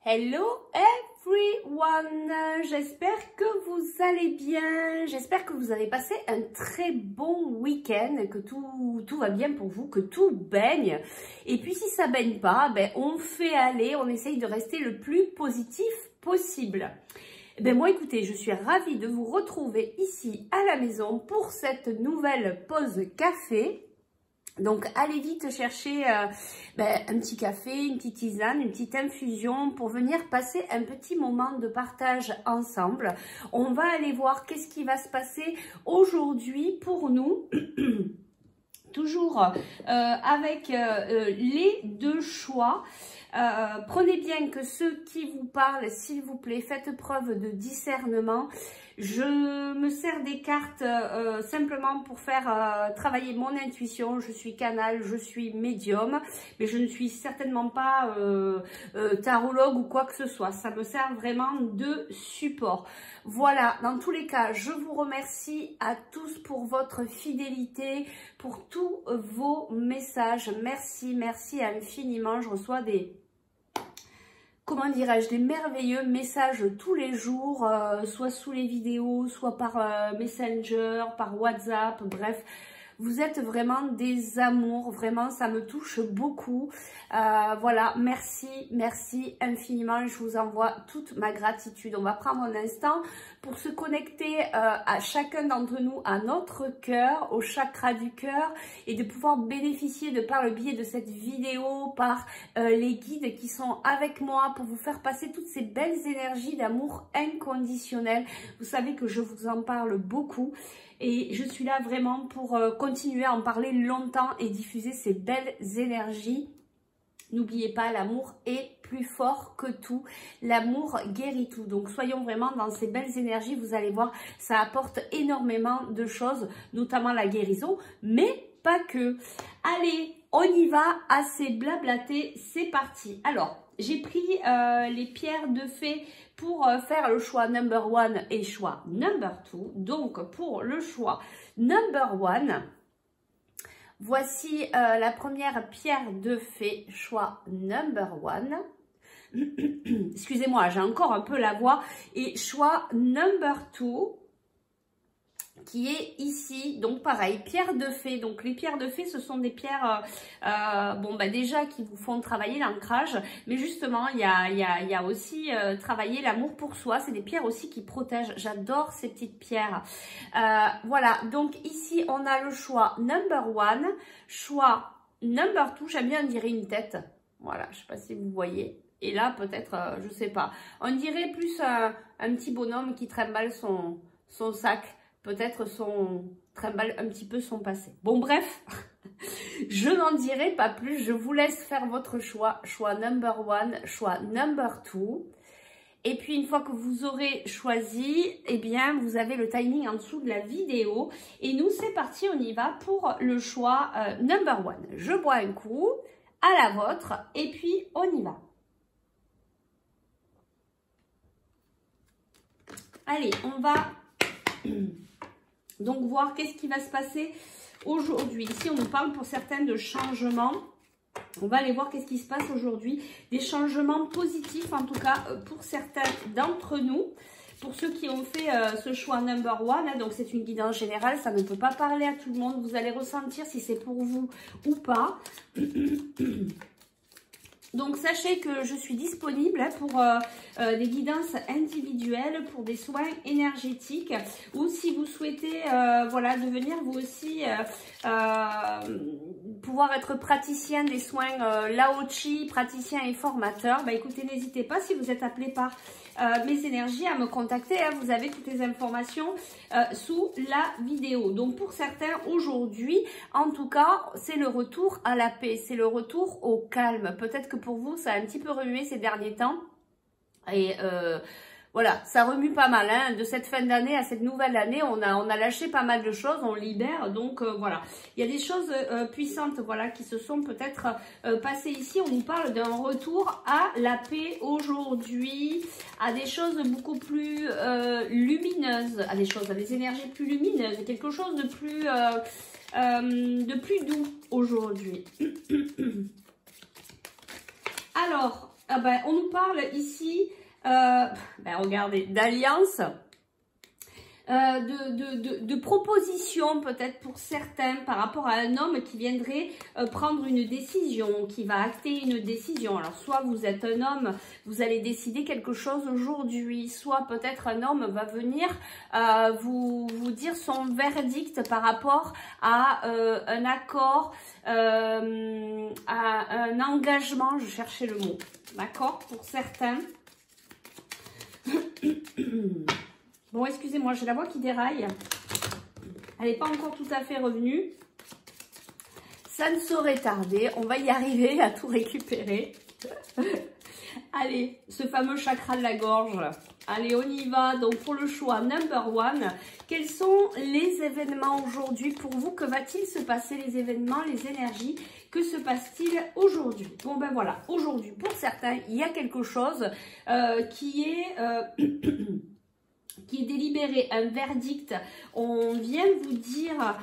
Hello everyone, j'espère que vous allez bien, j'espère que vous avez passé un très bon week-end, que tout va bien pour vous, que tout baigne. Et puis si ça baigne pas, ben on fait aller, on essaye de rester le plus positif possible. Ben moi écoutez, je suis ravie de vous retrouver ici à la maison pour cette nouvelle pause café. Donc allez vite chercher un petit café, une petite tisane, une petite infusion pour venir passer un petit moment de partage ensemble. On va aller voir qu'est-ce qui va se passer aujourd'hui pour nous. Toujours avec les deux choix. Prenez bien que ceux qui vous parlent, s'il vous plaît, faites preuve de discernement. Je me sers des cartes simplement pour faire travailler mon intuition. Je suis canal, je suis médium, mais je ne suis certainement pas tarologue ou quoi que ce soit. Ça me sert vraiment de support. Voilà, dans tous les cas, je vous remercie à tous pour votre fidélité, pour tous vos messages. Merci, merci infiniment. Je reçois des... comment dirais-je, des merveilleux messages tous les jours, soit sous les vidéos, soit par Messenger, par WhatsApp, bref. Vous êtes vraiment des amours, vraiment ça me touche beaucoup. Voilà, merci, merci infiniment, je vous envoie toute ma gratitude. On va prendre un instant pour se connecter à chacun d'entre nous, à notre cœur, au chakra du cœur, et de pouvoir bénéficier de par le biais de cette vidéo, par les guides qui sont avec moi pour vous faire passer toutes ces belles énergies d'amour inconditionnel. Vous savez que je vous en parle beaucoup. Et je suis là vraiment pour continuer à en parler longtemps et diffuser ces belles énergies. N'oubliez pas, l'amour est plus fort que tout. L'amour guérit tout. Donc, soyons vraiment dans ces belles énergies. Vous allez voir, ça apporte énormément de choses, notamment la guérison, mais pas que. Allez, on y va, assez blablaté, c'est parti. Alors, j'ai pris les pierres de fée pour faire le choix number one et choix number two. Donc, pour le choix number one, voici la première pierre de fée, choix number one. Excusez-moi, j'ai encore un peu la voix. Et choix number two, qui est ici, donc pareil, pierre de fée. Donc les pierres de fée, ce sont des pierres déjà qui vous font travailler l'ancrage, mais justement il y a aussi travailler l'amour pour soi. C'est des pierres aussi qui protègent. J'adore ces petites pierres. Voilà, donc ici on a le choix number one, choix number two. J'aime bien dire une tête, voilà, je sais pas si vous voyez. Et là peut-être, je sais pas, on dirait plus un petit bonhomme qui trimballe son sac. Peut-être trimballe un petit peu son passé. Bon, bref, je n'en dirai pas plus. Je vous laisse faire votre choix. Choix number one, choix number two. Et puis, une fois que vous aurez choisi, eh bien, vous avez le timing en dessous de la vidéo. Et nous, c'est parti, on y va pour le choix number one. Je bois un coup, à la vôtre, et puis on y va. Allez, on va... donc, voir qu'est-ce qui va se passer aujourd'hui. Ici, on nous parle pour certains de changements. On va aller voir qu'est-ce qui se passe aujourd'hui. Des changements positifs, en tout cas, pour certains d'entre nous. Pour ceux qui ont fait ce choix number one, hein, donc c'est une guidance générale, ça ne peut pas parler à tout le monde. Vous allez ressentir si c'est pour vous ou pas. Donc, sachez que je suis disponible pour des guidances individuelles, pour des soins énergétiques, ou si vous souhaitez voilà, devenir vous aussi pouvoir être praticien des soins Lao Chi, praticien et formateur, bah écoutez, n'hésitez pas, si vous êtes appelé par mes énergies, à me contacter, hein, vous avez toutes les informations sous la vidéo. Donc pour certains aujourd'hui, en tout cas, c'est le retour à la paix, c'est le retour au calme. Peut-être que pour vous, ça a un petit peu remué ces derniers temps. Et voilà, ça remue pas mal, hein. De cette fin d'année à cette nouvelle année, on a lâché pas mal de choses, on libère, donc voilà. Il y a des choses puissantes, voilà, qui se sont peut-être passées ici. On nous parle d'un retour à la paix aujourd'hui, à des choses beaucoup plus lumineuses, à des énergies plus lumineuses, quelque chose de plus doux aujourd'hui. Alors, on nous parle ici, regardez, d'alliance. De propositions peut-être pour certains par rapport à un homme qui viendrait prendre une décision, qui va acter une décision. Alors soit vous êtes un homme, vous allez décider quelque chose aujourd'hui, soit peut-être un homme va venir vous dire son verdict par rapport à un accord, à un engagement, je cherchais le mot, d'accord, pour certains. Bon, excusez-moi, j'ai la voix qui déraille. Elle n'est pas encore tout à fait revenue. Ça ne saurait tarder. On va y arriver à tout récupérer. Allez, ce fameux chakra de la gorge. Allez, on y va. Donc, pour le choix number one, quels sont les événements aujourd'hui pour vous? Que va-t-il se passer, les événements, les énergies? Que se passe-t-il aujourd'hui? Bon, ben voilà. Aujourd'hui, pour certains, il y a quelque chose qui est... qui est délibéré, un verdict, on vient vous dire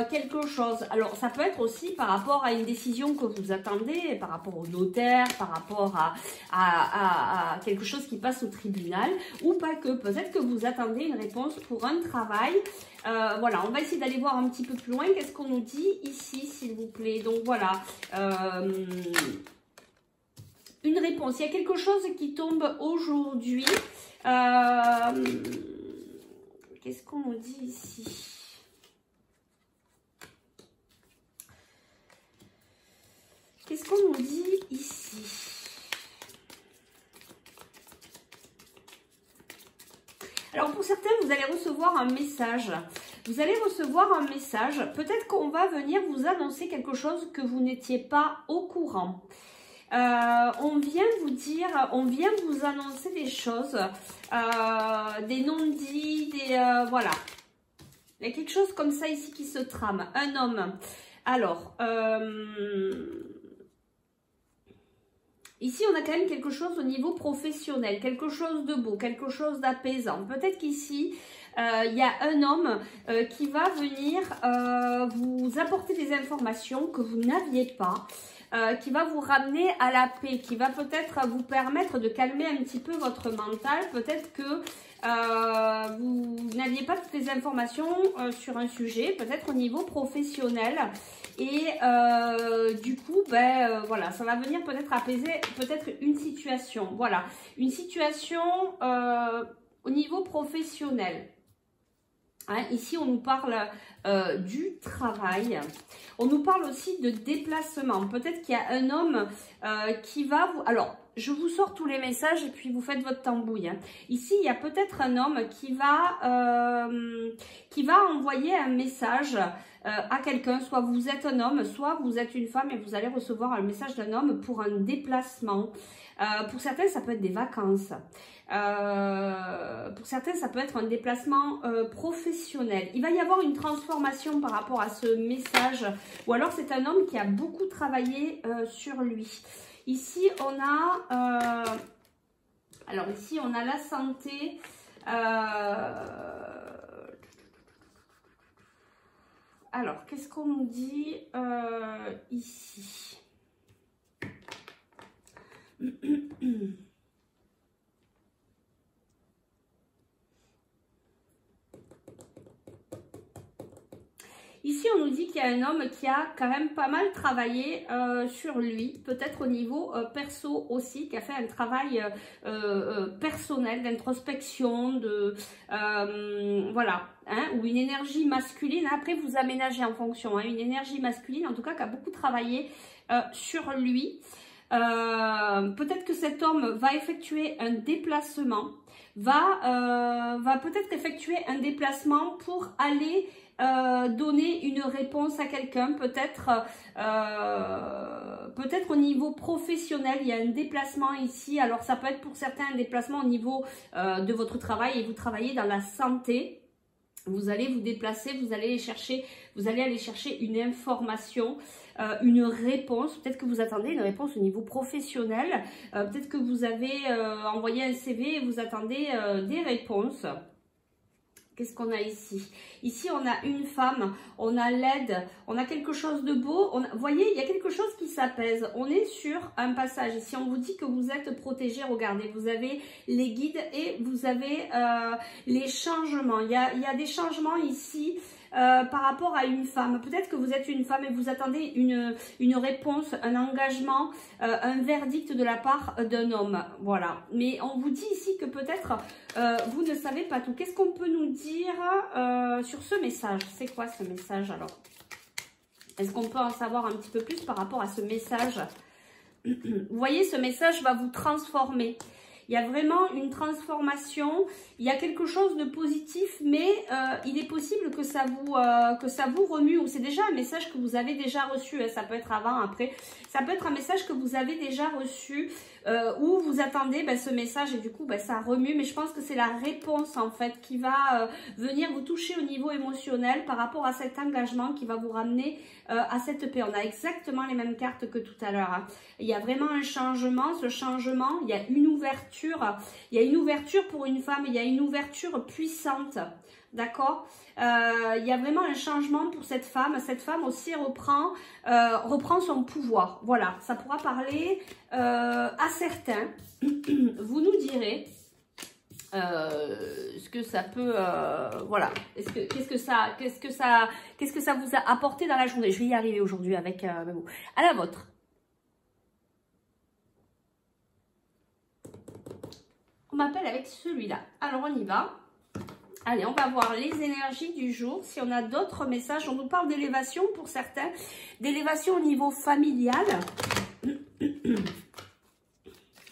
quelque chose. Alors, ça peut être aussi par rapport à une décision que vous attendez, par rapport au notaire, par rapport à quelque chose qui passe au tribunal, ou pas que. Peut-être que vous attendez une réponse pour un travail. Voilà, on va essayer d'aller voir un petit peu plus loin. Qu'est-ce qu'on nous dit ici, s'il vous plaît? Donc, voilà. Une réponse. Il y a quelque chose qui tombe aujourd'hui. Qu'est-ce qu'on nous dit ici? Qu'est-ce qu'on nous dit ici? Alors pour certains, vous allez recevoir un message. Vous allez recevoir un message. Peut-être qu'on va venir vous annoncer quelque chose que vous n'étiez pas au courant. On vient vous dire, on vient vous annoncer des choses, des non-dits, voilà. Il y a quelque chose comme ça ici qui se trame. Un homme. Alors, ici on a quand même quelque chose au niveau professionnel, quelque chose de beau, quelque chose d'apaisant. Peut-être qu'ici, il y a un homme qui va venir vous apporter des informations que vous n'aviez pas. Qui va vous ramener à la paix, qui va peut-être vous permettre de calmer un petit peu votre mental. Peut-être que vous n'aviez pas toutes les informations sur un sujet, peut-être au niveau professionnel. Et du coup, voilà, ça va venir peut-être apaiser peut-être une situation. Voilà, une situation au niveau professionnel. Hein, ici, on nous parle du travail. On nous parle aussi de déplacement. Peut-être qu'il y a un homme qui va vous... Alors, je vous sors tous les messages et puis vous faites votre tambouille. Hein. Ici, il y a peut-être un homme qui va envoyer un message à quelqu'un. Soit vous êtes un homme, soit vous êtes une femme et vous allez recevoir un message d'un homme pour un déplacement. Pour certains, ça peut être des vacances. Pour certains, ça peut être un déplacement professionnel. Il va y avoir une transformation par rapport à ce message. Ou alors, c'est un homme qui a beaucoup travaillé sur lui. Ici, on a... alors, ici, on a la santé. Alors, qu'est-ce qu'on nous dit ici? Ici, on nous dit qu'il y a un homme qui a quand même pas mal travaillé sur lui, peut-être au niveau perso aussi, qui a fait un travail personnel, d'introspection, voilà, hein, ou une énergie masculine. Après, vous aménagez en fonction, hein, une énergie masculine, en tout cas, qui a beaucoup travaillé sur lui. Peut-être que cet homme va effectuer un déplacement, va peut-être effectuer un déplacement pour aller donner une réponse à quelqu'un, peut-être au niveau professionnel. Il y a un déplacement ici. Alors ça peut être pour certains un déplacement au niveau de votre travail et vous travaillez dans la santé. Vous allez vous déplacer, vous allez aller chercher une information, une réponse. Peut-être que vous attendez une réponse au niveau professionnel. Peut-être que vous avez envoyé un CV et vous attendez des réponses. Qu'est-ce qu'on a ici? Ici, on a une femme, on a l'aide, on a quelque chose de beau. Vous voyez, il y a quelque chose qui s'apaise. On est sur un passage. Ici, on vous dit que vous êtes protégé. Regardez, vous avez les guides et vous avez les changements. Il y a des changements ici. Par rapport à une femme, peut-être que vous êtes une femme et vous attendez une réponse, un engagement, un verdict de la part d'un homme, voilà. Mais on vous dit ici que peut-être vous ne savez pas tout. Qu'est-ce qu'on peut nous dire sur ce message? C'est quoi ce message alors? Est-ce qu'on peut en savoir un petit peu plus par rapport à ce message? Vous voyez, ce message va vous transformer. Il y a vraiment une transformation, il y a quelque chose de positif, mais il est possible que ça vous remue, ou c'est déjà un message que vous avez déjà reçu, hein, ça peut être avant, après, ça peut être un message que vous avez déjà reçu, où vous attendez ce message et du coup ça remue, mais je pense que c'est la réponse en fait qui va venir vous toucher au niveau émotionnel par rapport à cet engagement qui va vous ramener à cette paix. On a exactement les mêmes cartes que tout à l'heure, hein. Il y a vraiment un changement, ce changement, il y a une ouverture, pour une femme, il y a une ouverture puissante, d'accord? Il y a vraiment un changement pour cette femme aussi reprend son pouvoir, voilà, ça pourra parler à certains, vous nous direz ce que ça peut, voilà, qu'est-ce que ça vous a apporté dans la journée. Je vais y arriver aujourd'hui avec vous. À la vôtre. On m'appelle avec celui-là. Alors, on y va. Allez, on va voir les énergies du jour. Si on a d'autres messages, on nous parle d'élévation pour certains. D'élévation au niveau familial.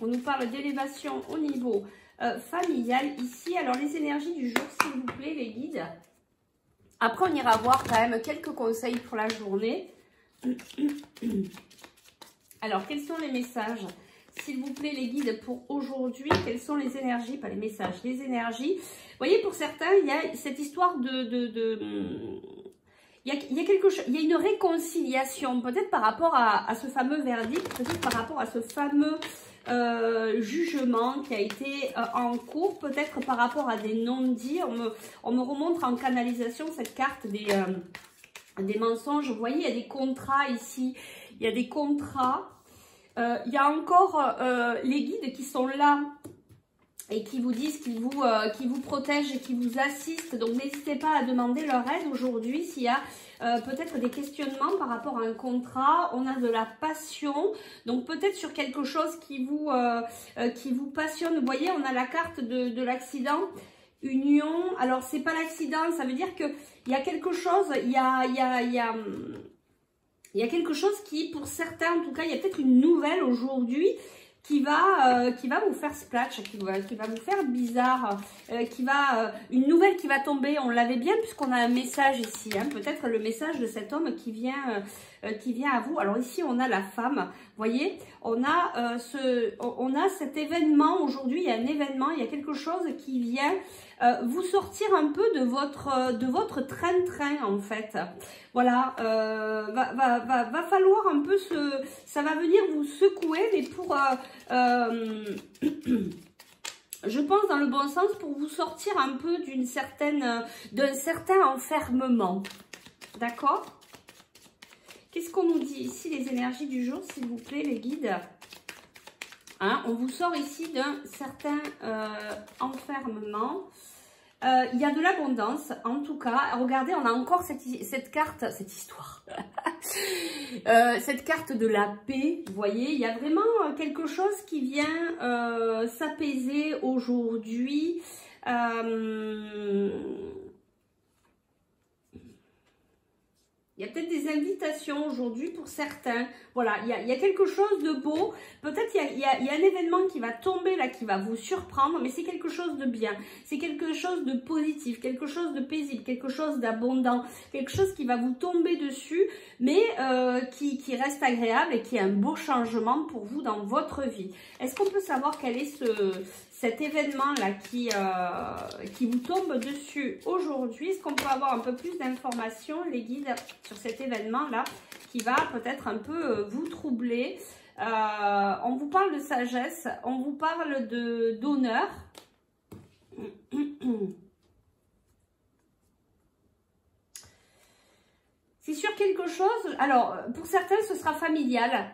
On nous parle d'élévation au niveau familial ici. Alors, les énergies du jour, s'il vous plaît, les guides. Après, on ira voir quand même quelques conseils pour la journée. Alors, quels sont les messages ? S'il vous plaît, les guides, pour aujourd'hui, quelles sont les énergies, pas les messages, les énergies. Vous voyez, pour certains, il y a cette histoire il y a quelque chose, il y a une réconciliation, peut-être par rapport à ce fameux verdict, peut-être par rapport à ce fameux jugement qui a été en cours, peut-être par rapport à des non-dits. On me remonte en canalisation cette carte des mensonges. Vous voyez, il y a des contrats ici, il y a des contrats. Il y a encore les guides qui sont là et qui vous disent qu'ils vous protègent et qui vous assistent. Donc, n'hésitez pas à demander leur aide aujourd'hui s'il y a peut-être des questionnements par rapport à un contrat. On a de la passion, donc peut-être sur quelque chose qui vous passionne. Vous voyez, on a la carte de l'accident. Union, alors c'est pas l'accident, ça veut dire qu'il y a quelque chose, il y a quelque chose qui, pour certains, en tout cas, il y a peut-être une nouvelle aujourd'hui qui va vous faire splash, qui va vous faire bizarre, une nouvelle qui va tomber. On l'avait bien puisqu'on a un message ici, hein, peut-être le message de cet homme qui vient à vous. Alors ici, on a la femme, vous voyez, on a cet événement aujourd'hui, il y a un événement, il y a quelque chose qui vient vous sortir un peu de votre train-train en fait. Voilà, va falloir un peu ça va venir vous secouer, mais pour je pense dans le bon sens, pour vous sortir un peu d'un certain enfermement. D'accord? Qu'est-ce qu'on nous dit ici, les énergies du jour, s'il vous plaît, les guides? Hein, on vous sort ici d'un certain enfermement. Il y a de l'abondance, en tout cas. Regardez, on a encore cette carte, cette histoire. Cette carte de la paix, vous voyez, il y a vraiment quelque chose qui vient s'apaiser aujourd'hui. Il y a peut-être des invitations aujourd'hui pour certains. Voilà, il y a quelque chose de beau. Peut-être il y a un événement qui va tomber là, qui va vous surprendre, mais c'est quelque chose de bien. C'est quelque chose de positif, quelque chose de paisible, quelque chose d'abondant, quelque chose qui va vous tomber dessus, mais qui reste agréable et qui est un beau changement pour vous dans votre vie. Est-ce qu'on peut savoir quel est cet événement-là qui vous tombe dessus aujourd'hui? Est-ce qu'on peut avoir un peu plus d'informations, les guides, sur cet événement-là qui va peut-être un peu vous troubler? On vous parle de sagesse, on vous parle d'honneur. C'est sur quelque chose, alors pour certains ce sera familial,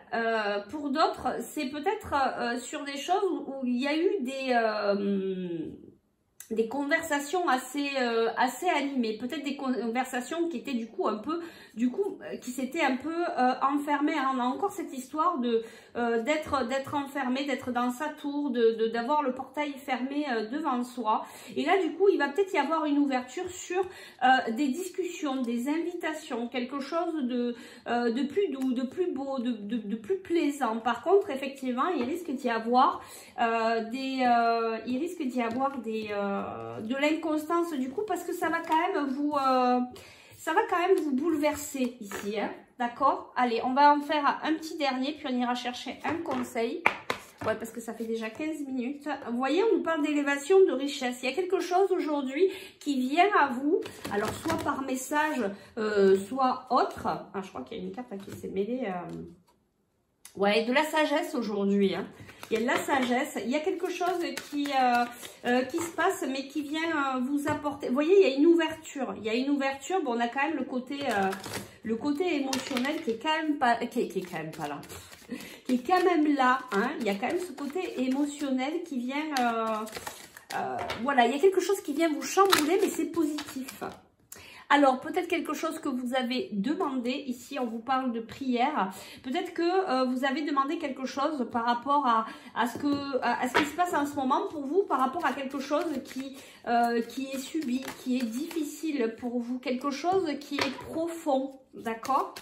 pour d'autres c'est peut-être sur des choses où il y a eu des conversations assez animées, peut-être des conversations qui étaient qui s'étaient un peu enfermées. On a encore cette histoire de d'être enfermé, d'être dans sa tour, d'avoir le portail fermé devant soi. Et là du coup il va peut-être y avoir une ouverture sur des discussions, des invitations, quelque chose de plus doux, de plus beau, de plus plaisant. Par contre effectivement il risque d'y avoir de l'inconstance du coup, parce que ça va quand même vous bouleverser ici, hein, d'accord? Allez, on va en faire un petit dernier, puis on ira chercher un conseil. Ouais, parce que ça fait déjà 15 minutes. Vous voyez, on nous parle d'élévation, de richesse. Il y a quelque chose aujourd'hui qui vient à vous, alors soit par message, soit autre. Ah, je crois qu'il y a une carte qui s'est mêlée. Ouais, de la sagesse aujourd'hui, hein. Il y a de la sagesse, il y a quelque chose qui se passe, mais qui vient vous apporter. Vous voyez, il y a une ouverture. Il y a une ouverture. Bon, on a quand même le côté émotionnel qui est quand même pas, qui est quand même pas là, qui est quand même là. Hein. Il y a quand même ce côté émotionnel qui vient. Voilà, il y a quelque chose qui vient vous chambouler, mais c'est positif. Alors, peut-être quelque chose que vous avez demandé, ici on vous parle de prière, peut-être que vous avez demandé quelque chose par rapport à ce qui se passe en ce moment pour vous, par rapport à quelque chose qui est subi, qui est difficile pour vous, quelque chose qui est profond, d'accord ?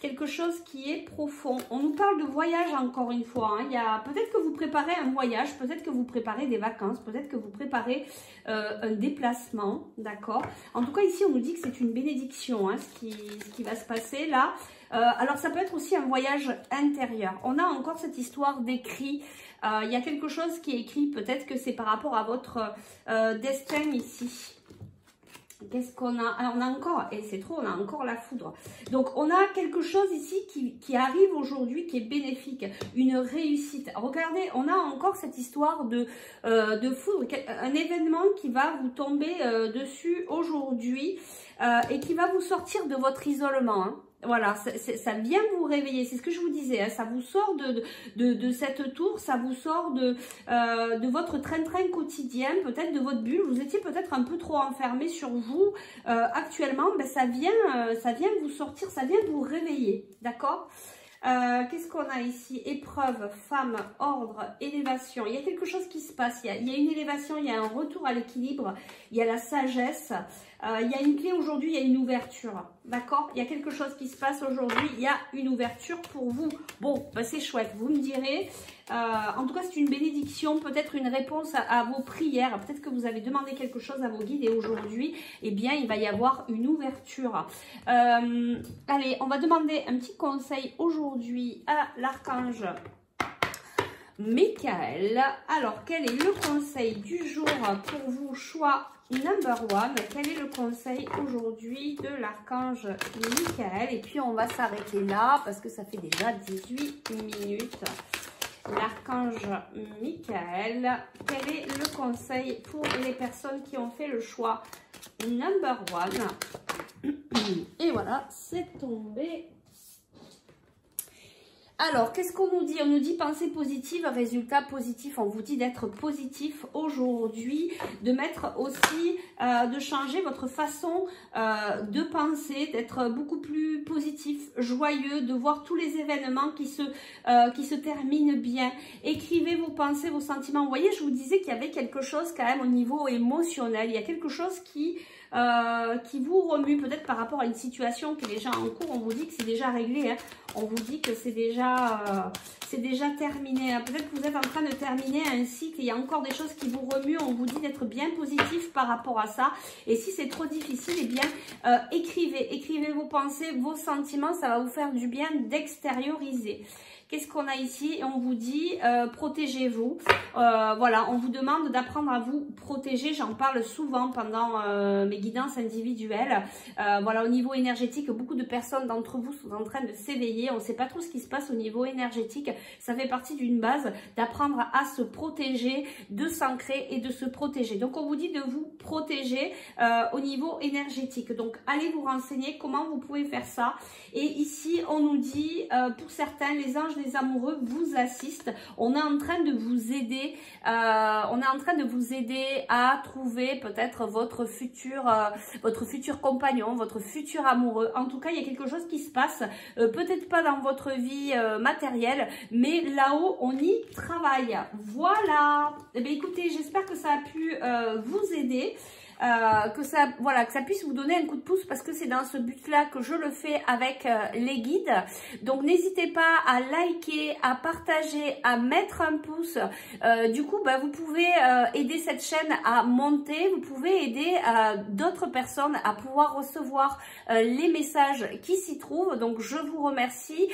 Quelque chose qui est profond. On nous parle de voyage encore une fois. Hein. Il y a peut-être que vous préparez un voyage, peut-être que vous préparez des vacances, peut-être que vous préparez un déplacement, d'accord. En tout cas, ici, on nous dit que c'est une bénédiction, hein, ce qui va se passer là. Alors, ça peut être aussi un voyage intérieur. On a encore cette histoire d'écrit. Il y a quelque chose qui est écrit, peut-être que c'est par rapport à votre destin ici. Qu'est-ce qu'on a? Alors, on a encore, et c'est trop, on a encore la foudre. Donc, on a quelque chose ici qui arrive aujourd'hui, qui est bénéfique, une réussite. Regardez, on a encore cette histoire de foudre, un événement qui va vous tomber dessus aujourd'hui et qui va vous sortir de votre isolement, hein. Voilà, ça vient vous réveiller, c'est ce que je vous disais, hein, ça vous sort de cette tour, ça vous sort de votre train-train quotidien, peut-être de votre bulle, vous étiez peut-être un peu trop enfermé sur vous actuellement, ben ça vient vous sortir, ça vient vous réveiller, d'accord ? Qu'est-ce qu'on a ici? Épreuve, femme, ordre, élévation. Il y a quelque chose qui se passe. Il y a une élévation, il y a un retour à l'équilibre, il y a la sagesse. Il y a une clé aujourd'hui, il y a une ouverture. D'accord? Il y a quelque chose qui se passe aujourd'hui, il y a une ouverture pour vous. Bon, ben c'est chouette, vous me direz. En tout cas, c'est une bénédiction, peut-être une réponse à vos prières. Peut-être que vous avez demandé quelque chose à vos guides et aujourd'hui, eh bien, il va y avoir une ouverture. Allez, on va demander un petit conseil aujourd'hui à l'archange Michael. Alors, quel est le conseil du jour pour vous? Choix number one. Quel est le conseil aujourd'hui de l'archange Michael? Et puis, on va s'arrêter là parce que ça fait déjà 18 minutes. L'archange Michael, quel est le conseil pour les personnes qui ont fait le choix number one? Et voilà, c'est tombé. Alors, qu'est-ce qu'on nous dit? On nous dit pensée positive, résultat positif. On vous dit d'être positif aujourd'hui, de mettre aussi, de changer votre façon de penser, d'être beaucoup plus positif, joyeux, de voir tous les événements qui se terminent bien. Écrivez vos pensées, vos sentiments. Vous voyez, je vous disais qu'il y avait quelque chose quand même au niveau émotionnel. Il y a quelque chose qui vous remue peut-être par rapport à une situation qui est déjà en cours. On vous dit que c'est déjà réglé, hein. On vous dit que c'est déjà terminé, hein. Peut-être que vous êtes en train de terminer un cycle, il y a encore des choses qui vous remuent. On vous dit d'être bien positif par rapport à ça. Et si c'est trop difficile, eh bien écrivez vos pensées, vos sentiments, ça va vous faire du bien d'extérioriser. Qu'est-ce qu'on a ici? Et on vous dit protégez-vous. Voilà, on vous demande d'apprendre à vous protéger. J'en parle souvent pendant mes guidances individuelles. Voilà, au niveau énergétique, beaucoup de personnes d'entre vous sont en train de s'éveiller. On ne sait pas trop ce qui se passe au niveau énergétique. Ça fait partie d'une base d'apprendre à se protéger, de s'ancrer et de se protéger. Donc, on vous dit de vous protéger au niveau énergétique. Donc, allez vous renseigner comment vous pouvez faire ça. Et ici, on nous dit, pour certains, les anges des amoureux vous assistent. On est en train de vous aider. On est en train de vous aider à trouver peut-être votre futur compagnon, votre futur amoureux. En tout cas, il y a quelque chose qui se passe. Peut-être pas dans votre vie matérielle, mais là-haut, on y travaille. Voilà. Eh bien, écoutez, j'espère que ça a pu vous aider. Que ça puisse vous donner un coup de pouce parce que c'est dans ce but-là que je le fais avec les guides. Donc, n'hésitez pas à liker, à partager, à mettre un pouce. Du coup, vous pouvez aider cette chaîne à monter. Vous pouvez aider d'autres personnes à pouvoir recevoir les messages qui s'y trouvent. Donc, je vous remercie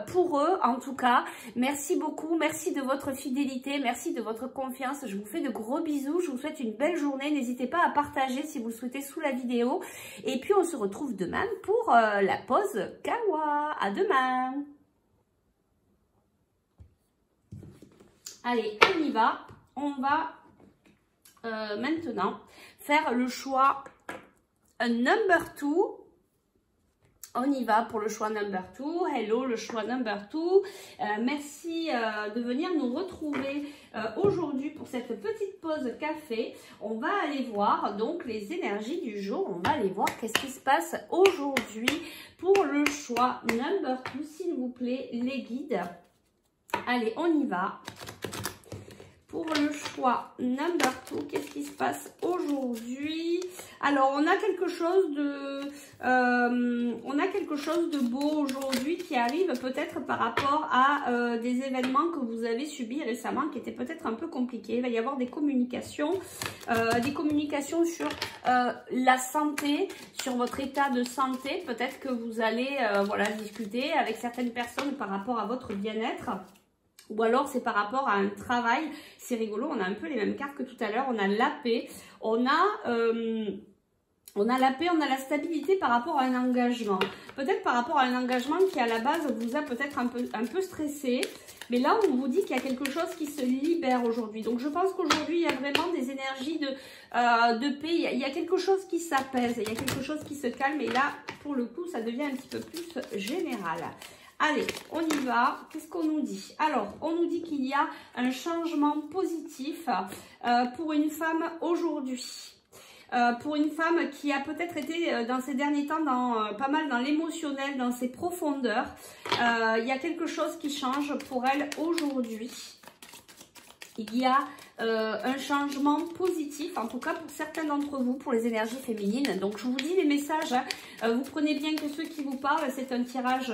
pour eux, en tout cas. Merci beaucoup. Merci de votre fidélité. Merci de votre confiance. Je vous fais de gros bisous. Je vous souhaite une belle journée. N'hésitez pas à partager si vous le souhaitez sous la vidéo. Et puis, on se retrouve demain pour la pause Kawa. À demain. Allez, on y va. On va maintenant faire le choix number 2. On y va pour le choix number 2. Hello, le choix number 2. Merci de venir nous retrouver aujourd'hui pour cette petite pause café. On va aller voir donc les énergies du jour. On va aller voir qu'est-ce qui se passe aujourd'hui pour le choix number 2. S'il vous plaît, les guides. Allez, on y va. Pour le choix number 2, qu'est-ce qui se passe aujourd'hui? Alors, on a quelque chose de beau aujourd'hui qui arrive peut-être par rapport à des événements que vous avez subis récemment qui étaient peut-être un peu compliqués. Il va y avoir des communications sur la santé, sur votre état de santé. Peut-être que vous allez discuter avec certaines personnes par rapport à votre bien-être. Ou alors c'est par rapport à un travail. C'est rigolo, on a un peu les mêmes cartes que tout à l'heure. On a la paix, on a la paix, on a la stabilité par rapport à un engagement. Peut-être par rapport à un engagement qui à la base vous a peut-être un peu stressé. Mais là on vous dit qu'il y a quelque chose qui se libère aujourd'hui. Donc je pense qu'aujourd'hui il y a vraiment des énergies de paix. Il y a quelque chose qui s'apaise, il y a quelque chose qui se calme. Et là pour le coup ça devient un petit peu plus général. Allez, on y va. Qu'est-ce qu'on nous dit? Alors, on nous dit qu'il y a un changement positif pour une femme aujourd'hui. Pour une femme qui a peut-être été dans ces derniers temps pas mal dans l'émotionnel, dans ses profondeurs. Il y a quelque chose qui change pour elle aujourd'hui. Il y a un changement positif, en tout cas pour certains d'entre vous, pour les énergies féminines. Donc je vous dis les messages, vous prenez bien que ceux qui vous parlent, c'est un tirage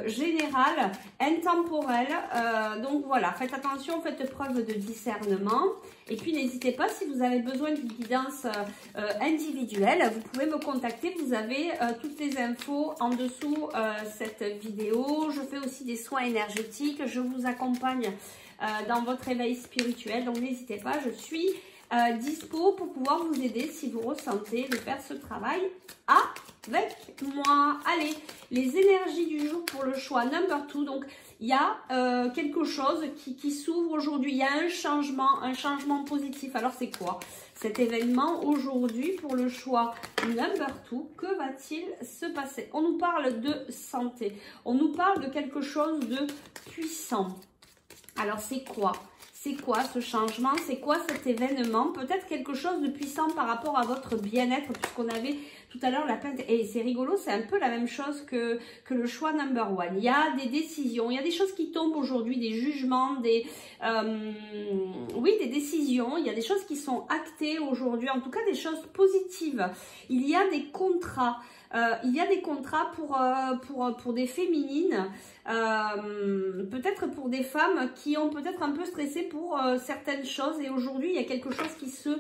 général, intemporel. Donc voilà, faites attention, faites preuve de discernement. Et puis n'hésitez pas, si vous avez besoin d'une guidance individuelle, vous pouvez me contacter. Vous avez toutes les infos en dessous cette vidéo. Je fais aussi des soins énergétiques, je vous accompagne dans votre éveil spirituel. Donc n'hésitez pas, je suis dispo pour pouvoir vous aider si vous ressentez de faire ce travail avec moi. Allez, les énergies du jour pour le choix number 2. Donc il y a quelque chose qui s'ouvre aujourd'hui. Il y a un changement positif. Alors c'est quoi cet événement aujourd'hui pour le choix number 2? Que va-t-il se passer? On nous parle de santé. On nous parle de quelque chose de puissant. Alors, c'est quoi? C'est quoi ce changement? C'est quoi cet événement? Peut-être quelque chose de puissant par rapport à votre bien-être, puisqu'on avait tout à l'heure la plainte. Et c'est rigolo, c'est un peu la même chose que le choix number 1. Il y a des décisions, il y a des choses qui tombent aujourd'hui, des jugements, des décisions. Il y a des choses qui sont actées aujourd'hui, en tout cas des choses positives. Il y a des contrats. Il y a des contrats pour des féminines, peut-être pour des femmes qui ont peut-être un peu stressé pour certaines choses. Et aujourd'hui, il y a quelque chose qui se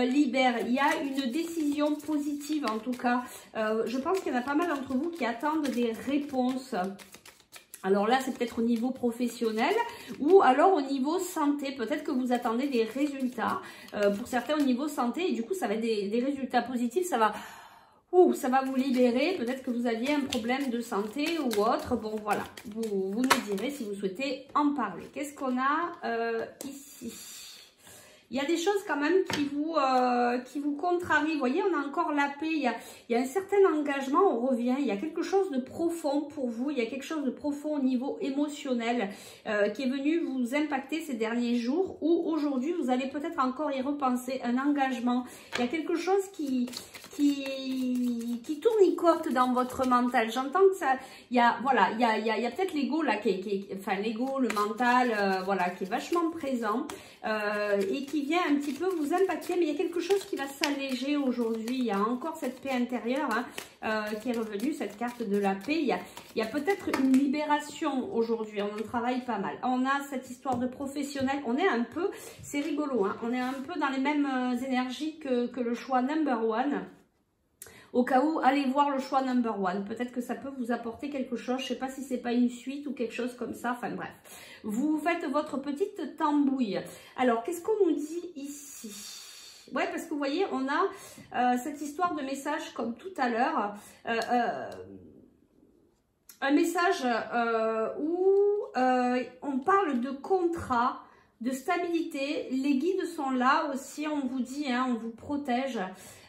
libère. Il y a une décision positive, en tout cas. Je pense qu'il y en a pas mal d'entre vous qui attendent des réponses. Alors là, c'est peut-être au niveau professionnel ou alors au niveau santé. Peut-être que vous attendez des résultats. Pour certains, au niveau santé. Et du coup, ça va être des résultats positifs. Ça va vous libérer. Peut-être que vous aviez un problème de santé ou autre. Bon, voilà. Vous nous direz si vous souhaitez en parler. Qu'est-ce qu'on a ici? Il y a des choses quand même qui vous contrarient. Vous voyez, on a encore la paix. Il y a un certain engagement, on revient. Il y a quelque chose de profond pour vous. Il y a quelque chose de profond au niveau émotionnel qui est venu vous impacter ces derniers jours. Ou aujourd'hui, vous allez peut-être encore y repenser. Un engagement. Il y a quelque chose qui tournicote dans votre mental. J'entends que ça, il y a peut-être l'ego là, enfin l'ego, le mental, voilà, qui est vachement présent et qui vient un petit peu vous impacter. Mais il y a quelque chose qui va s'alléger aujourd'hui. Il y a encore cette paix intérieure qui est revenue, cette carte de la paix. Il y a peut-être une libération aujourd'hui. On en travaille pas mal. On a cette histoire de professionnel. On est un peu, c'est rigolo, hein, on est un peu dans les mêmes énergies que le choix number one. Au cas où, allez voir le choix number one. Peut-être que ça peut vous apporter quelque chose. Je ne sais pas si c'est pas une suite ou quelque chose comme ça. Enfin bref. Vous faites votre petite tambouille. Alors, qu'est-ce qu'on nous dit ici? Ouais, parce que vous voyez, on a cette histoire de message comme tout à l'heure. Un message où on parle de contrat, de stabilité. Les guides sont là aussi, on vous dit, hein, on vous protège.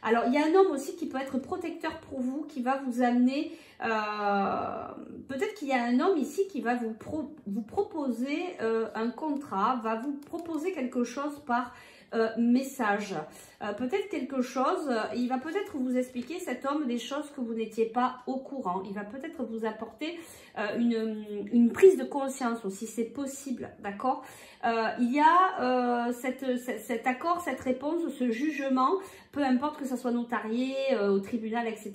Alors, il y a un homme aussi qui peut être protecteur pour vous, qui va vous amener... peut-être qu'il y a un homme ici qui va vous proposer un contrat, va vous proposer quelque chose par message. Peut-être quelque chose, il va peut-être vous expliquer, cet homme, des choses que vous n'étiez pas au courant. Il va peut-être vous apporter une prise de conscience aussi, c'est possible, d'accord? Il y a cet accord, cette réponse, ce jugement, peu importe que ça soit notarié, au tribunal, etc.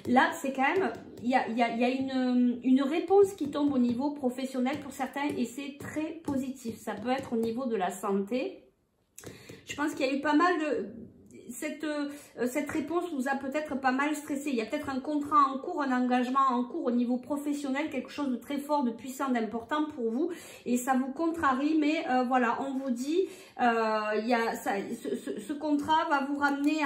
Là, c'est quand même, il y a une réponse qui tombe au niveau professionnel pour certains et c'est très positif. Ça peut être au niveau de la santé. Je pense qu'il y a eu pas mal de... Cette réponse vous a peut-être pas mal stressé. Il y a peut-être un contrat en cours, un engagement en cours au niveau professionnel, quelque chose de très fort, de puissant, d'important pour vous. Et ça vous contrarie, mais voilà, on vous dit, ce contrat va vous ramener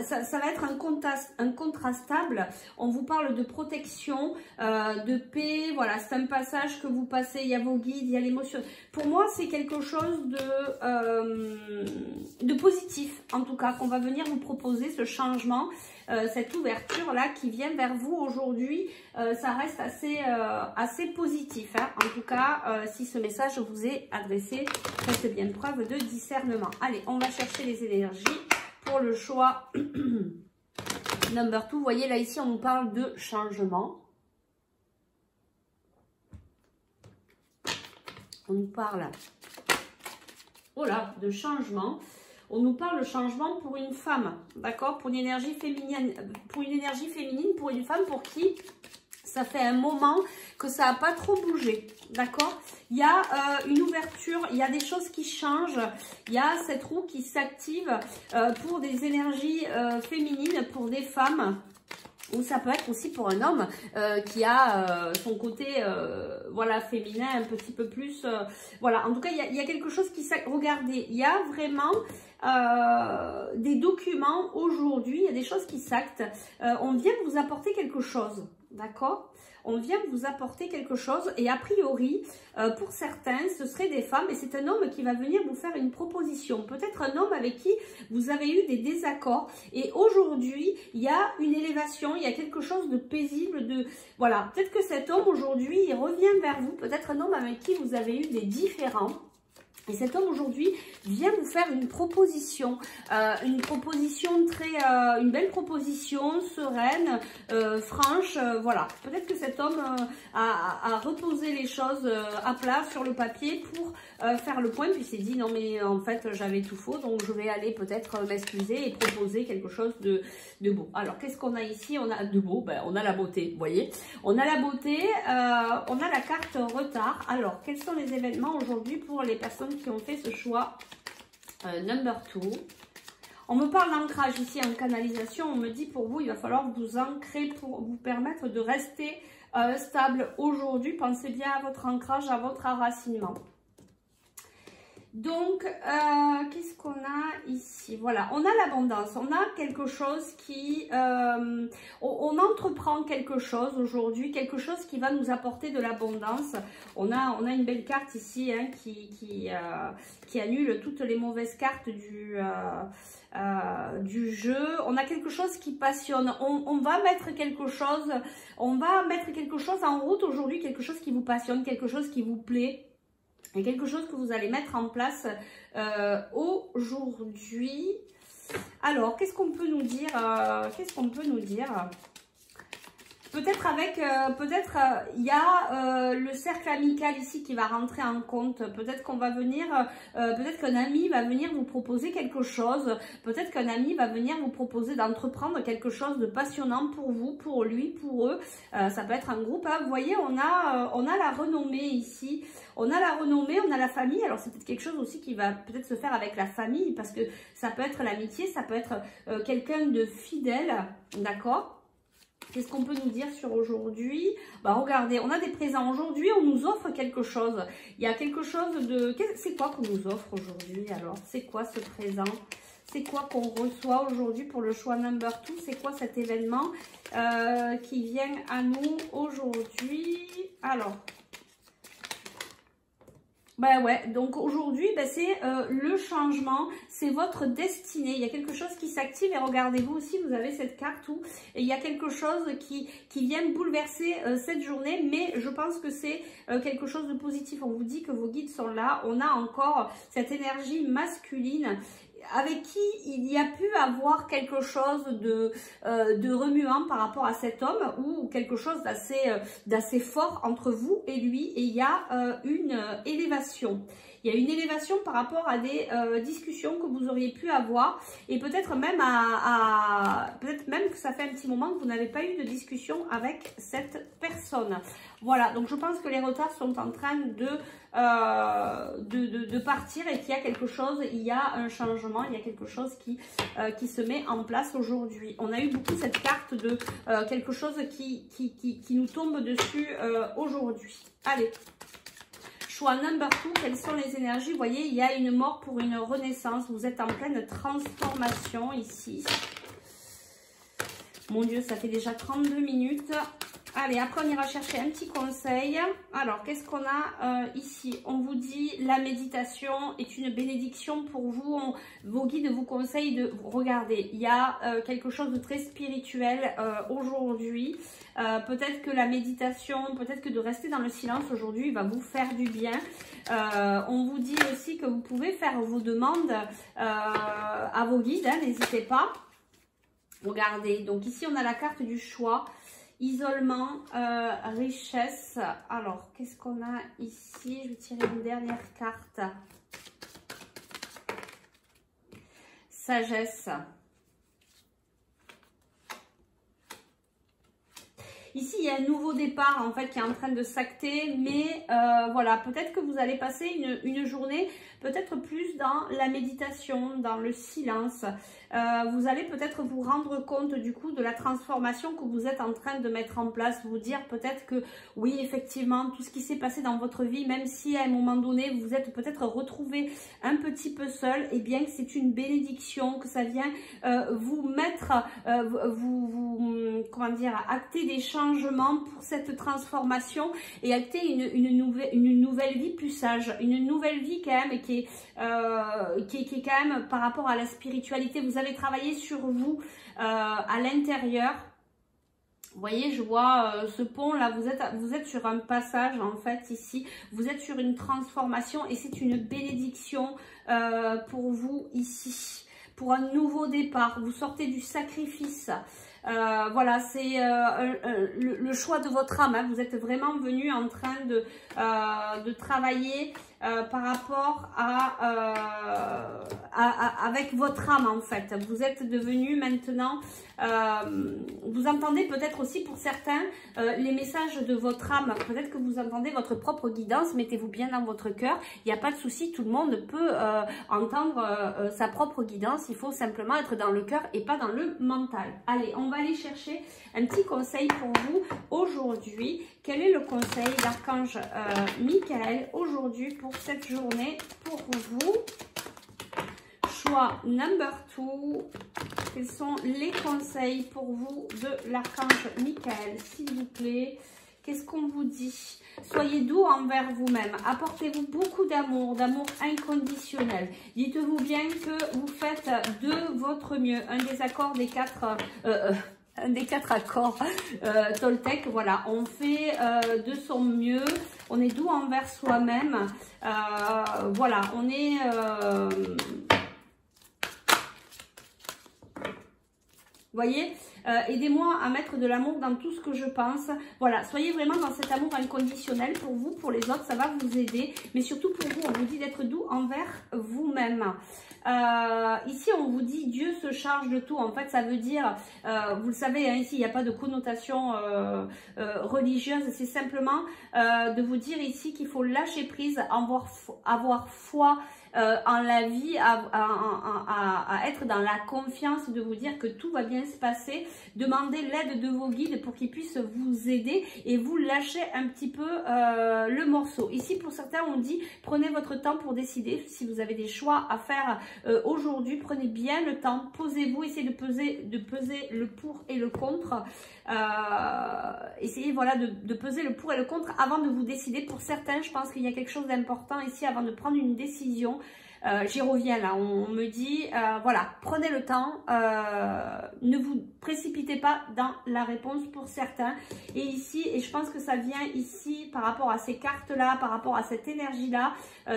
ça va être un contrat stable. On vous parle de protection, de paix. Voilà, c'est un passage que vous passez. Il y a vos guides, il y a l'émotion. Pour moi, c'est quelque chose de positif, en tout cas, qu'on va venir vous proposer, ce changement, cette ouverture-là qui vient vers vous aujourd'hui. Ça reste assez positif, hein. En tout cas, si ce message vous est adressé, faites bien preuve de discernement. Allez, on va chercher les énergies pour le choix number 2. Vous voyez, là, ici, on nous parle de changement. On nous parle, oh là, de changement. On nous parle de changement pour une femme, d'accord? Pour une énergie féminine, pour une femme pour qui ça fait un moment que ça n'a pas trop bougé, d'accord? Il y a une ouverture, il y a des choses qui changent, il y a cette roue qui s'active pour des énergies féminines, pour des femmes. Ou ça peut être aussi pour un homme qui a son côté voilà, féminin un petit peu plus. Voilà, en tout cas, il y a quelque chose qui... Regardez, il y a vraiment des documents aujourd'hui, il y a des choses qui s'actent. On vient vous apporter quelque chose, d'accord? On vient vous apporter quelque chose et a priori, pour certains, ce serait des femmes et c'est un homme qui va venir vous faire une proposition. Peut-être un homme avec qui vous avez eu des désaccords et aujourd'hui, il y a une élévation, il y a quelque chose de paisible, de... Voilà, peut-être que cet homme aujourd'hui, il revient vers vous, peut-être un homme avec qui vous avez eu des différends. Et cet homme aujourd'hui vient vous faire une proposition une belle proposition, sereine, franche, voilà. Peut-être que cet homme a reposé les choses à plat sur le papier pour faire le point, puis s'est dit non mais en fait j'avais tout faux, donc je vais aller peut-être m'excuser et proposer quelque chose de beau. Alors qu'est-ce qu'on a ici? On a de beau, ben, on a la beauté, vous voyez. On a la beauté, on a la carte retard. Alors quels sont les événements aujourd'hui pour les personnes qui ont fait ce choix number 2? On me parle d'ancrage ici en canalisation. On me dit pour vous, il va falloir vous ancrer pour vous permettre de rester stable aujourd'hui. Pensez bien à votre ancrage, à votre enracinement. Donc, qu'est-ce qu'on a ici? Voilà, on a l'abondance, on a quelque chose qui... on entreprend quelque chose aujourd'hui, quelque chose qui va nous apporter de l'abondance. On a une belle carte ici hein, qui annule toutes les mauvaises cartes du jeu. On a quelque chose qui passionne. On va mettre quelque chose en route aujourd'hui, quelque chose qui vous passionne, quelque chose qui vous plaît. Et quelque chose que vous allez mettre en place aujourd'hui. Alors, qu'est-ce qu'on peut nous dire? Peut-être il y a le cercle amical ici qui va rentrer en compte. Peut-être qu'on va venir, peut-être qu'un ami va venir vous proposer quelque chose. Peut-être qu'un ami va venir vous proposer d'entreprendre quelque chose de passionnant pour vous, pour lui, pour eux. Ça peut être un groupe. Hein. Vous voyez, on a la renommée ici. On a la renommée, on a la famille. Alors, c'est peut-être quelque chose aussi qui va peut-être se faire avec la famille parce que ça peut être l'amitié, ça peut être quelqu'un de fidèle. D'accord ? Qu'est-ce qu'on peut nous dire sur aujourd'hui? Bah regardez, on a des présents. Aujourd'hui, on nous offre quelque chose. Il y a quelque chose de... C'est quoi qu'on nous offre aujourd'hui alors? C'est quoi ce présent? C'est quoi qu'on reçoit aujourd'hui pour le choix number 2? C'est quoi cet événement qui vient à nous aujourd'hui? Alors... Ben ouais, donc aujourd'hui, ben c'est le changement, c'est votre destinée. Il y a quelque chose qui s'active et regardez-vous aussi, vous avez cette carte où il y a quelque chose qui vient bouleverser cette journée, mais je pense que c'est quelque chose de positif. On vous dit que vos guides sont là, on a encore cette énergie masculine avec qui il y a pu avoir quelque chose de remuant par rapport à cet homme ou quelque chose d'assez fort entre vous et lui, et il y a une élévation. Il y a une élévation par rapport à des discussions que vous auriez pu avoir et peut-être même peut-être même que ça fait un petit moment que vous n'avez pas eu de discussion avec cette personne. Voilà, donc je pense que les retards sont en train de partir et qu'il y a quelque chose, il y a un changement, il y a quelque chose qui se met en place aujourd'hui. On a eu beaucoup cette carte de quelque chose qui nous tombe dessus aujourd'hui. Allez. Choix number 2, quelles sont les énergies? Vous voyez, il y a une mort pour une renaissance. Vous êtes en pleine transformation ici. Mon Dieu, ça fait déjà 32 minutes. Allez, après on ira chercher un petit conseil. Alors, qu'est-ce qu'on a ici? On vous dit la méditation est une bénédiction pour vous. Vos guides vous conseillent de regarder. Il y a quelque chose de très spirituel aujourd'hui. Peut-être que la méditation, peut-être que de rester dans le silence aujourd'hui va vous faire du bien. On vous dit aussi que vous pouvez faire vos demandes à vos guides, hein, n'hésitez pas. Regardez, donc ici on a la carte du choix. Isolement, richesse. Alors, qu'est-ce qu'on a ici? Je vais tirer une dernière carte. Sagesse. Ici, il y a un nouveau départ en fait qui est en train de s'acter, mais voilà, peut-être que vous allez passer une journée peut-être plus dans la méditation, dans le silence. Vous allez peut-être vous rendre compte du coup de la transformation que vous êtes en train de mettre en place. Vous dire peut-être que oui, effectivement, tout ce qui s'est passé dans votre vie, même si à un moment donné, vous êtes peut-être retrouvé un petit peu seul, et bien que c'est une bénédiction, que ça vient vous mettre, comment dire, acter des changements pour cette transformation et acter une nouvelle vie plus sage, une nouvelle vie quand même qui est quand même par rapport à la spiritualité. Vous avez travaillé sur vous à l'intérieur. Vous voyez, je vois ce pont là, vous êtes sur un passage en fait ici, vous êtes sur une transformation et c'est une bénédiction pour vous ici, pour un nouveau départ. Vous sortez du sacrifice. Voilà, c'est le choix de votre âme, hein. Vous êtes vraiment venu en train de travailler par rapport avec votre âme en fait. Vous êtes devenu maintenant, vous entendez peut-être aussi pour certains les messages de votre âme. Peut-être que vous entendez votre propre guidance, mettez-vous bien dans votre cœur. Il n'y a pas de souci, tout le monde peut entendre sa propre guidance. Il faut simplement être dans le cœur et pas dans le mental. Allez, on va aller chercher un petit conseil pour vous aujourd'hui. Quel est le conseil d'Archange Michael aujourd'hui pour cette journée pour vous? Choix number 2. Quels sont les conseils pour vous de l'Archange Michael, s'il vous plaît? Qu'est-ce qu'on vous dit? Soyez doux envers vous-même. Apportez-vous beaucoup d'amour, d'amour inconditionnel. Dites-vous bien que vous faites de votre mieux. Un des accords des quatre accords Toltec, voilà, on fait de son mieux, on est doux envers soi-même, voilà, on est voyez, aidez-moi à mettre de l'amour dans tout ce que je pense. Voilà, soyez vraiment dans cet amour inconditionnel pour vous, pour les autres, ça va vous aider. Mais surtout pour vous, on vous dit d'être doux envers vous-même. Ici, on vous dit Dieu se charge de tout. En fait, ça veut dire, vous le savez, hein, ici, il n'y a pas de connotation religieuse. C'est simplement de vous dire ici qu'il faut lâcher prise, avoir foi en la vie, à être dans la confiance, de vous dire que tout va bien se passer. Demandez l'aide de vos guides pour qu'ils puissent vous aider et vous lâcher un petit peu le morceau. Ici, pour certains, on dit prenez votre temps pour décider. Si vous avez des choix à faire aujourd'hui, prenez bien le temps, posez-vous, essayez de peser le pour et le contre. Essayez voilà, de peser le pour et le contre avant de vous décider. Pour certains, je pense qu'il y a quelque chose d'important ici avant de prendre une décision. J'y reviens là, on me dit, voilà, prenez le temps, ne vous précipitez pas dans la réponse pour certains. Et ici, et je pense que ça vient ici par rapport à ces cartes-là, par rapport à cette énergie-là,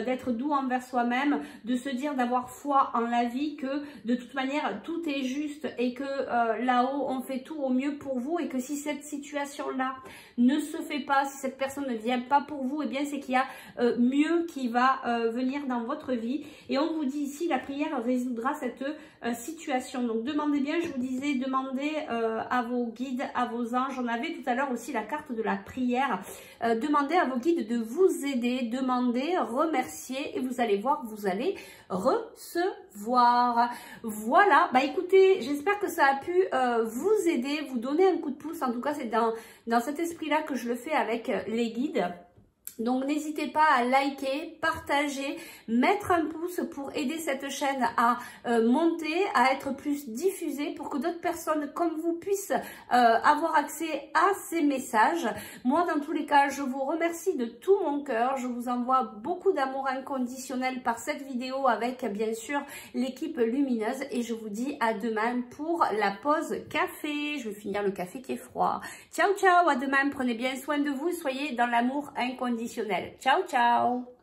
d'être doux envers soi-même, de se dire, d'avoir foi en la vie, que de toute manière, tout est juste et que là-haut, on fait tout au mieux pour vous et que si cette situation-là ne se fait pas, si cette personne ne vient pas pour vous, eh bien, c'est qu'il y a mieux qui va venir dans votre vie. Et on vous dit ici, la prière résoudra cette situation. Donc, demandez bien, je vous disais, demandez à vos guides, à vos anges. On avait tout à l'heure aussi la carte de la prière. Demandez à vos guides de vous aider, demandez, remerciez et vous allez voir, vous allez recevoir. Voilà, bah écoutez, j'espère que ça a pu vous aider, vous donner un coup de pouce. En tout cas, c'est dans cet esprit-là que je le fais avec les guides. Donc, n'hésitez pas à liker, partager, mettre un pouce pour aider cette chaîne à monter, à être plus diffusée pour que d'autres personnes comme vous puissent avoir accès à ces messages. Moi, dans tous les cas, je vous remercie de tout mon cœur. Je vous envoie beaucoup d'amour inconditionnel par cette vidéo avec, bien sûr, l'équipe lumineuse. Et je vous dis à demain pour la pause café. Je vais finir le café qui est froid. Ciao, ciao, à demain. Prenez bien soin de vous et soyez dans l'amour inconditionnel. Ciao, ciao.